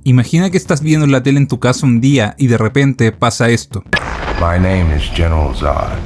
Imagina que estás viendo la tele en tu casa un día y de repente pasa esto. My name is General Zod.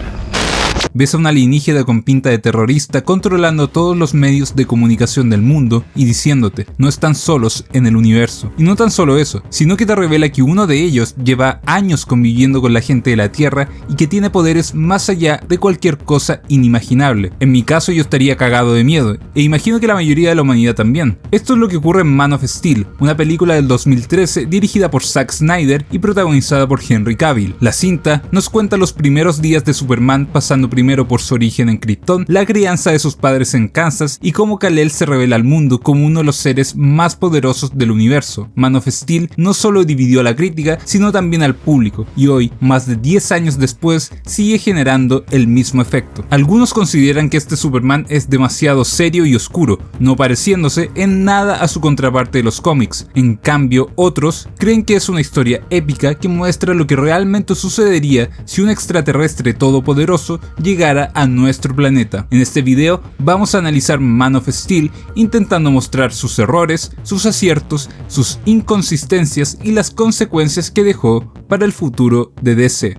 Ves a un alienígena con pinta de terrorista controlando todos los medios de comunicación del mundo y diciéndote, no están solos en el universo. Y no tan solo eso, sino que te revela que uno de ellos lleva años conviviendo con la gente de la Tierra y que tiene poderes más allá de cualquier cosa inimaginable. En mi caso yo estaría cagado de miedo, e imagino que la mayoría de la humanidad también. Esto es lo que ocurre en Man of Steel, una película del 2013 dirigida por Zack Snyder y protagonizada por Henry Cavill. La cinta nos cuenta los primeros días de Superman pasando primero por su origen en Krypton, la crianza de sus padres en Kansas y cómo Kal-El se revela al mundo como uno de los seres más poderosos del universo. Man of Steel no solo dividió a la crítica, sino también al público, y hoy, más de 10 años después, sigue generando el mismo efecto. Algunos consideran que este Superman es demasiado serio y oscuro, no pareciéndose en nada a su contraparte de los cómics. En cambio, otros creen que es una historia épica que muestra lo que realmente sucedería si un extraterrestre todopoderoso llegara a nuestro planeta. En este video vamos a analizar Man of Steel intentando mostrar sus errores, sus aciertos, sus inconsistencias y las consecuencias que dejó para el futuro de DC.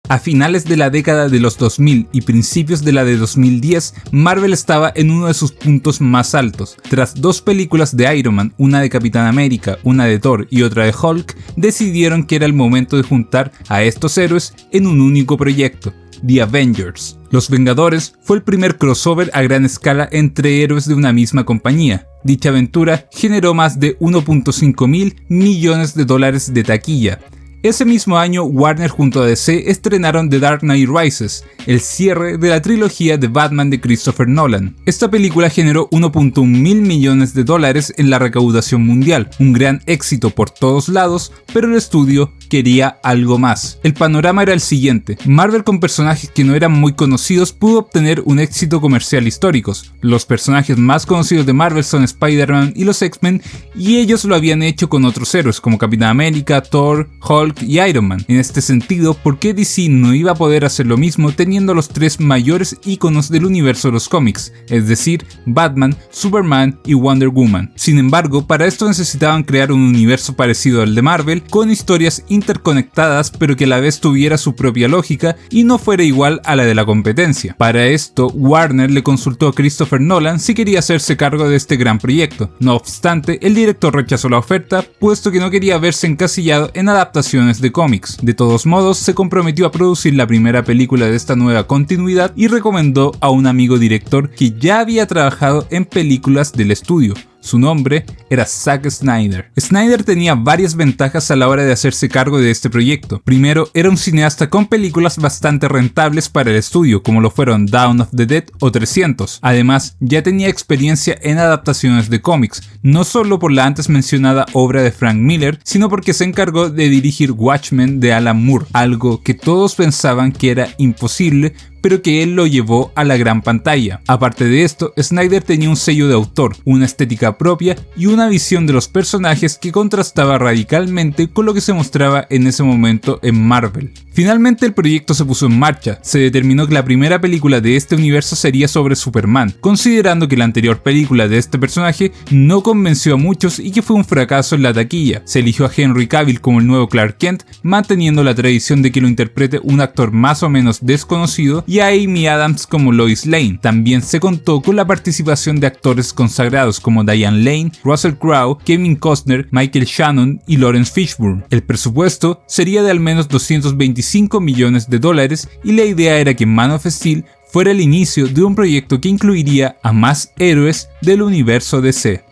A finales de la década de los 2000 y principios de la de 2010, Marvel estaba en uno de sus puntos más altos. Tras 2 películas de Iron Man, una de Capitán América, una de Thor y otra de Hulk, decidieron que era el momento de juntar a estos héroes en un único proyecto, The Avengers. Los Vengadores fue el primer crossover a gran escala entre héroes de una misma compañía. Dicha aventura generó más de 1.5 mil millones de dólares de taquilla. Ese mismo año, Warner junto a DC estrenaron The Dark Knight Rises, el cierre de la trilogía de Batman de Christopher Nolan. Esta película generó 1.1 mil millones de dólares en la recaudación mundial, un gran éxito por todos lados, pero el estudio quería algo más. El panorama era el siguiente: Marvel, con personajes que no eran muy conocidos, pudo obtener un éxito comercial históricos. Los personajes más conocidos de Marvel son Spider-Man y los X-Men, y ellos lo habían hecho con otros héroes como Capitán América, Thor, Hulk y Iron Man. En este sentido, ¿por qué DC no iba a poder hacer lo mismo teniendo los 3 mayores íconos del universo de los cómics, es decir, Batman, Superman y Wonder Woman? Sin embargo, para esto necesitaban crear un universo parecido al de Marvel, con historias interconectadas pero que a la vez tuviera su propia lógica y no fuera igual a la de la competencia. Para esto, Warner le consultó a Christopher Nolan si quería hacerse cargo de este gran proyecto. No obstante, el director rechazó la oferta, puesto que no quería verse encasillado en adaptaciones de cómics. De todos modos, se comprometió a producir la primera película de esta nueva continuidad y recomendó a un amigo director que ya había trabajado en películas del estudio. Su nombre era Zack Snyder. Snyder tenía varias ventajas a la hora de hacerse cargo de este proyecto. Primero, era un cineasta con películas bastante rentables para el estudio, como lo fueron Dawn of the Dead o 300. Además, ya tenía experiencia en adaptaciones de cómics, no solo por la antes mencionada obra de Frank Miller, sino porque se encargó de dirigir Watchmen de Alan Moore, algo que todos pensaban que era imposible, pero que él lo llevó a la gran pantalla. Aparte de esto, Snyder tenía un sello de autor, una estética propia y una visión de los personajes que contrastaba radicalmente con lo que se mostraba en ese momento en Marvel. Finalmente el proyecto se puso en marcha. Se determinó que la primera película de este universo sería sobre Superman, considerando que la anterior película de este personaje no convenció a muchos y que fue un fracaso en la taquilla. Se eligió a Henry Cavill como el nuevo Clark Kent, manteniendo la tradición de que lo interprete un actor más o menos desconocido, y a Amy Adams como Lois Lane. También se contó con la participación de actores consagrados como Diane Lane, Russell Crowe, Kevin Costner, Michael Shannon y Lawrence Fishburne. El presupuesto sería de al menos 225 millones de dólares y la idea era que Man of Steel fuera el inicio de un proyecto que incluiría a más héroes del universo DC.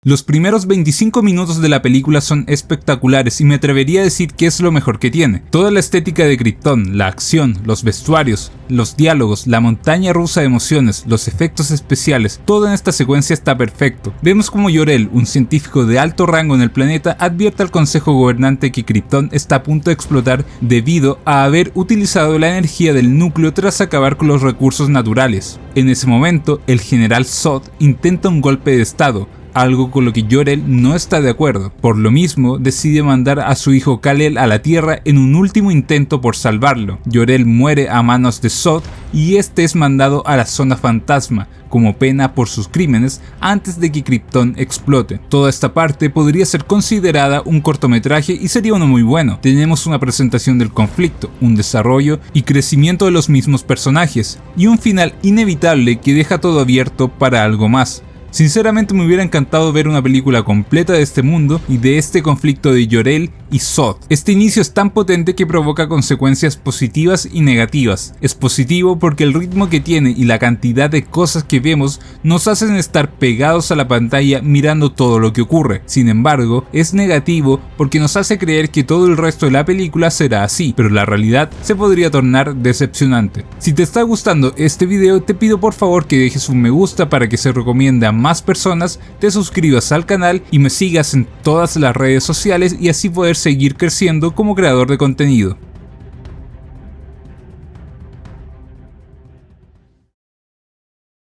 Los primeros 25 minutos de la película son espectaculares y me atrevería a decir que es lo mejor que tiene. Toda la estética de Krypton, la acción, los vestuarios, los diálogos, la montaña rusa de emociones, los efectos especiales, todo en esta secuencia está perfecto. Vemos como Jor-El, un científico de alto rango en el planeta, advierte al consejo gobernante que Krypton está a punto de explotar debido a haber utilizado la energía del núcleo tras acabar con los recursos naturales. En ese momento, el general Zod intenta un golpe de estado, algo con lo que Jor-El no está de acuerdo. Por lo mismo, decide mandar a su hijo Kal-El a la Tierra en un último intento por salvarlo. Jor-El muere a manos de Zod y este es mandado a la Zona Fantasma como pena por sus crímenes antes de que Krypton explote. Toda esta parte podría ser considerada un cortometraje y sería uno muy bueno. Tenemos una presentación del conflicto, un desarrollo y crecimiento de los mismos personajes, y un final inevitable que deja todo abierto para algo más. Sinceramente me hubiera encantado ver una película completa de este mundo y de este conflicto de Jor-El y Zod. Este inicio es tan potente que provoca consecuencias positivas y negativas. Es positivo porque el ritmo que tiene y la cantidad de cosas que vemos nos hacen estar pegados a la pantalla mirando todo lo que ocurre. Sin embargo, es negativo porque nos hace creer que todo el resto de la película será así, pero la realidad se podría tornar decepcionante. Si te está gustando este video, te pido por favor que dejes un me gusta para que se recomiende a más personas, te suscribas al canal y me sigas en todas las redes sociales y así poder seguir creciendo como creador de contenido.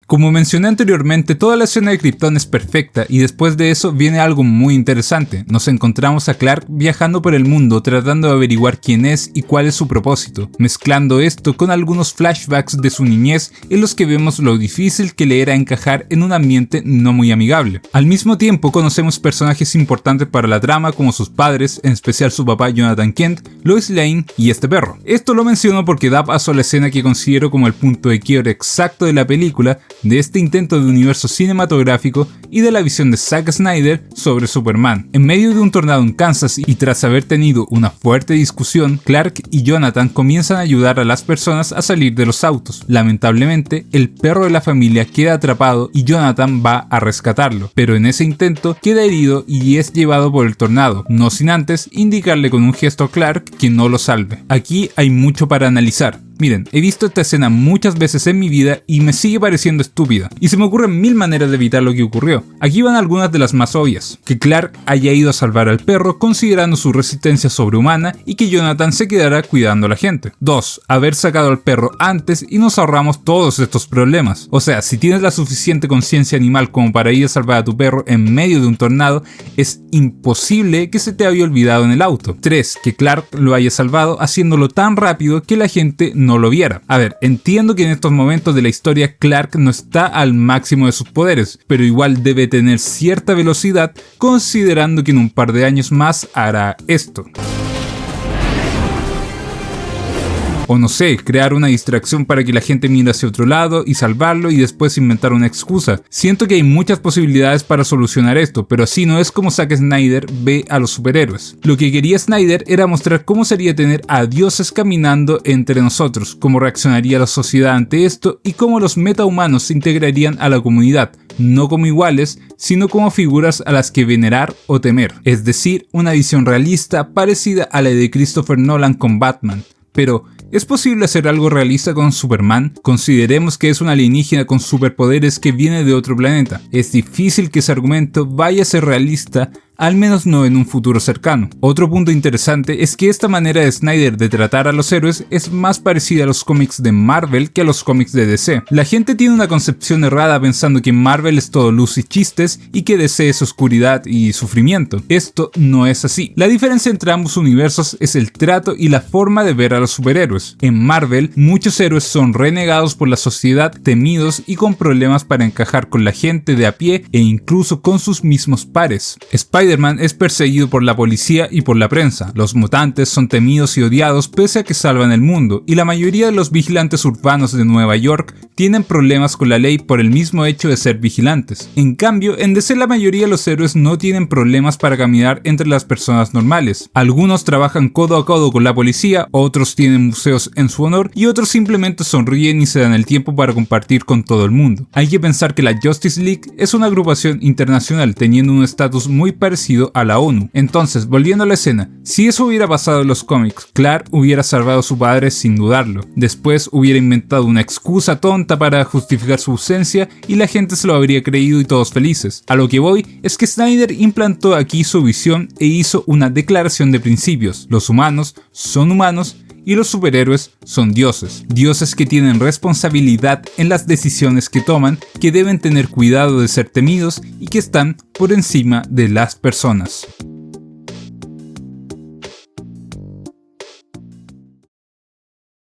Como mencioné anteriormente, toda la escena de Krypton es perfecta y después de eso viene algo muy interesante. Nos encontramos a Clark viajando por el mundo tratando de averiguar quién es y cuál es su propósito, mezclando esto con algunos flashbacks de su niñez en los que vemos lo difícil que le era encajar en un ambiente no muy amigable. Al mismo tiempo conocemos personajes importantes para la trama como sus padres, en especial su papá Jonathan Kent, Lois Lane y este perro. Esto lo menciono porque da paso a la escena que considero como el punto de quiebre exacto de la película, de este intento de universo cinematográfico y de la visión de Zack Snyder sobre Superman. En medio de un tornado en Kansas y tras haber tenido una fuerte discusión, Clark y Jonathan comienzan a ayudar a las personas a salir de los autos. Lamentablemente, el perro de la familia queda atrapado y Jonathan va a rescatarlo, pero en ese intento queda herido y es llevado por el tornado, no sin antes indicarle con un gesto a Clark que no lo salve. Aquí hay mucho para analizar. Miren, he visto esta escena muchas veces en mi vida y me sigue pareciendo estúpida, y se me ocurren mil maneras de evitar lo que ocurrió. Aquí van algunas de las más obvias: que Clark haya ido a salvar al perro considerando su resistencia sobrehumana y que Jonathan se quedara cuidando a la gente. 2. Haber sacado al perro antes y nos ahorramos todos estos problemas. O sea, si tienes la suficiente conciencia animal como para ir a salvar a tu perro en medio de un tornado, es imposible que se te haya olvidado en el auto. 3. Que Clark lo haya salvado haciéndolo tan rápido que la gente no lo viera. A ver, entiendo que en estos momentos de la historia Clark no está al máximo de sus poderes, pero igual debe tener cierta velocidad considerando que en un par de años más hará esto. O no sé, crear una distracción para que la gente mire hacia otro lado y salvarlo y después inventar una excusa. Siento que hay muchas posibilidades para solucionar esto, pero así no es como Zack Snyder ve a los superhéroes. Lo que quería Snyder era mostrar cómo sería tener a dioses caminando entre nosotros, cómo reaccionaría la sociedad ante esto y cómo los metahumanos se integrarían a la comunidad, no como iguales, sino como figuras a las que venerar o temer. Es decir, una visión realista parecida a la de Christopher Nolan con Batman. Pero, ¿es posible hacer algo realista con Superman? Consideremos que es un alienígena con superpoderes que viene de otro planeta. Es difícil que ese argumento vaya a ser realista, al menos no en un futuro cercano. Otro punto interesante es que esta manera de Snyder de tratar a los héroes es más parecida a los cómics de Marvel que a los cómics de DC. La gente tiene una concepción errada pensando que Marvel es todo luz y chistes y que DC es oscuridad y sufrimiento. Esto no es así. La diferencia entre ambos universos es el trato y la forma de ver a los superhéroes. En Marvel, muchos héroes son renegados por la sociedad, temidos y con problemas para encajar con la gente de a pie e incluso con sus mismos pares. Spider-Man es perseguido por la policía y por la prensa. Los mutantes son temidos y odiados pese a que salvan el mundo, y la mayoría de los vigilantes urbanos de Nueva York tienen problemas con la ley por el mismo hecho de ser vigilantes. En cambio, en DC la mayoría de los héroes no tienen problemas para caminar entre las personas normales. Algunos trabajan codo a codo con la policía, otros tienen museos en su honor y otros simplemente sonríen y se dan el tiempo para compartir con todo el mundo. Hay que pensar que la Justice League es una agrupación internacional teniendo un estatus muy parecido a la ONU. Entonces, volviendo a la escena, si eso hubiera pasado en los cómics, Clark hubiera salvado a su padre sin dudarlo. Después hubiera inventado una excusa tonta para justificar su ausencia y la gente se lo habría creído y todos felices. A lo que voy es que Snyder implantó aquí su visión e hizo una declaración de principios. Los humanos son humanos y los superhéroes son dioses. Dioses que tienen responsabilidad en las decisiones que toman, que deben tener cuidado de ser temidos y que están por encima de las personas.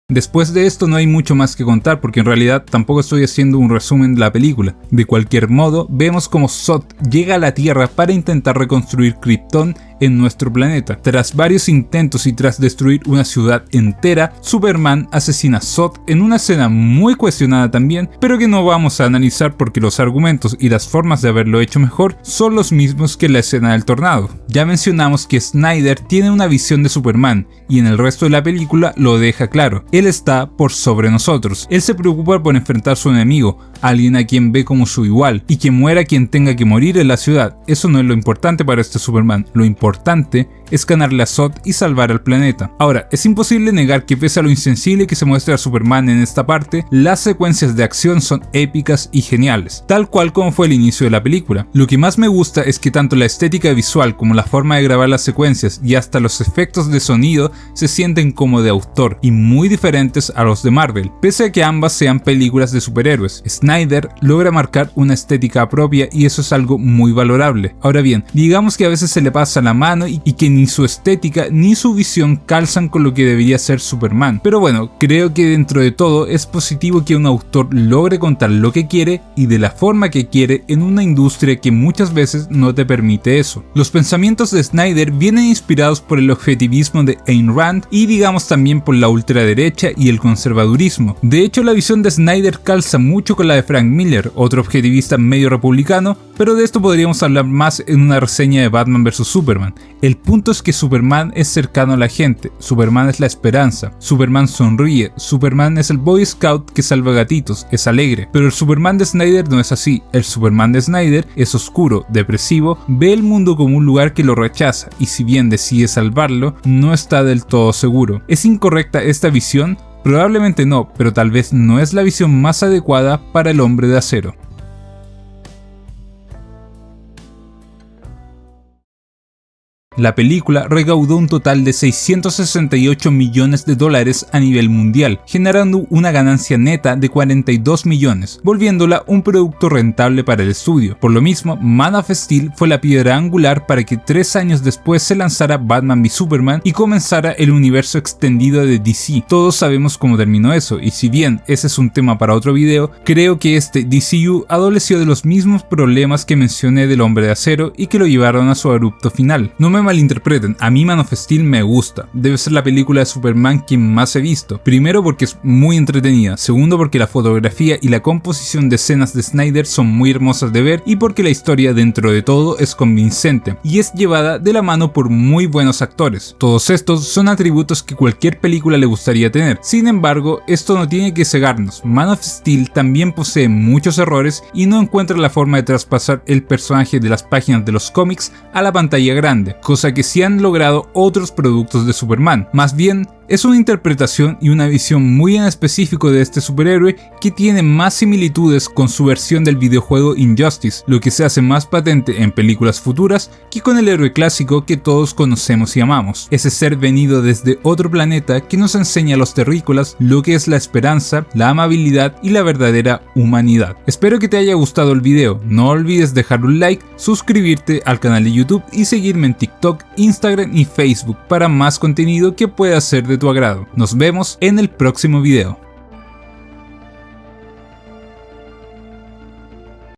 Después de esto no hay mucho más que contar porque en realidad tampoco estoy haciendo un resumen de la película. De cualquier modo, vemos como Zod llega a la Tierra para intentar reconstruir Krypton en nuestro planeta. Tras varios intentos y tras destruir una ciudad entera, Superman asesina a Zod en una escena muy cuestionada también, pero que no vamos a analizar porque los argumentos y las formas de haberlo hecho mejor son los mismos que la escena del tornado. Ya mencionamos que Snyder tiene una visión de Superman y en el resto de la película lo deja claro. Él está por sobre nosotros. Él se preocupa por enfrentar a su enemigo, alguien a quien ve como su igual, y que muera quien tenga que morir en la ciudad. Eso no es lo importante para este Superman. Lo importante es ganarle a Zod y salvar al planeta. Ahora, es imposible negar que pese a lo insensible que se muestra a Superman en esta parte, las secuencias de acción son épicas y geniales, tal cual como fue el inicio de la película. Lo que más me gusta es que tanto la estética visual como la forma de grabar las secuencias y hasta los efectos de sonido se sienten como de autor y muy diferentes a los de Marvel, pese a que ambas sean películas de superhéroes. Snyder logra marcar una estética propia y eso es algo muy valorable. Ahora bien, digamos que a veces se le pasa la mano y que ni su estética ni su visión calzan con lo que debería ser Superman. Pero bueno, creo que dentro de todo es positivo que un autor logre contar lo que quiere y de la forma que quiere en una industria que muchas veces no te permite eso. Los pensamientos de Snyder vienen inspirados por el objetivismo de Ayn Rand y digamos también por la ultraderecha y el conservadurismo. De hecho, la visión de Snyder calza mucho con la de Frank Miller, otro objetivista medio republicano, pero de esto podríamos hablar más en una reseña de Batman vs Superman. El punto es que Superman es cercano a la gente, Superman es la esperanza, Superman sonríe, Superman es el Boy Scout que salva gatitos, es alegre, pero el Superman de Snyder no es así. El Superman de Snyder es oscuro, depresivo, ve el mundo como un lugar que lo rechaza y si bien decide salvarlo, no está del todo seguro. ¿Es incorrecta esta visión? Probablemente no, pero tal vez no es la visión más adecuada para el Hombre de Acero. La película recaudó un total de $668 millones a nivel mundial, generando una ganancia neta de 42 millones, volviéndola un producto rentable para el estudio. Por lo mismo, Man of Steel fue la piedra angular para que 3 años después se lanzara Batman v Superman y comenzara el universo extendido de DC. Todos sabemos cómo terminó eso, y si bien ese es un tema para otro video, creo que este DCU adoleció de los mismos problemas que mencioné del Hombre de Acero y que lo llevaron a su abrupto final. No me malinterpreten, a mí Man of Steel me gusta, debe ser la película de Superman que más he visto, primero porque es muy entretenida, segundo porque la fotografía y la composición de escenas de Snyder son muy hermosas de ver y porque la historia dentro de todo es convincente y es llevada de la mano por muy buenos actores. Todos estos son atributos que cualquier película le gustaría tener, sin embargo esto no tiene que cegarnos. Man of Steel también posee muchos errores y no encuentra la forma de traspasar el personaje de las páginas de los cómics a la pantalla grande, cosa que sí han logrado otros productos de Superman. Más bien, es una interpretación y una visión muy en específico de este superhéroe que tiene más similitudes con su versión del videojuego Injustice, lo que se hace más patente en películas futuras que con el héroe clásico que todos conocemos y amamos. Ese ser venido desde otro planeta que nos enseña a los terrícolas lo que es la esperanza, la amabilidad y la verdadera humanidad. Espero que te haya gustado el video, no olvides dejar un like, suscribirte al canal de YouTube y seguirme en TikTok, Instagram y Facebook para más contenido que pueda ser de tu agrado. Nos vemos en el próximo video.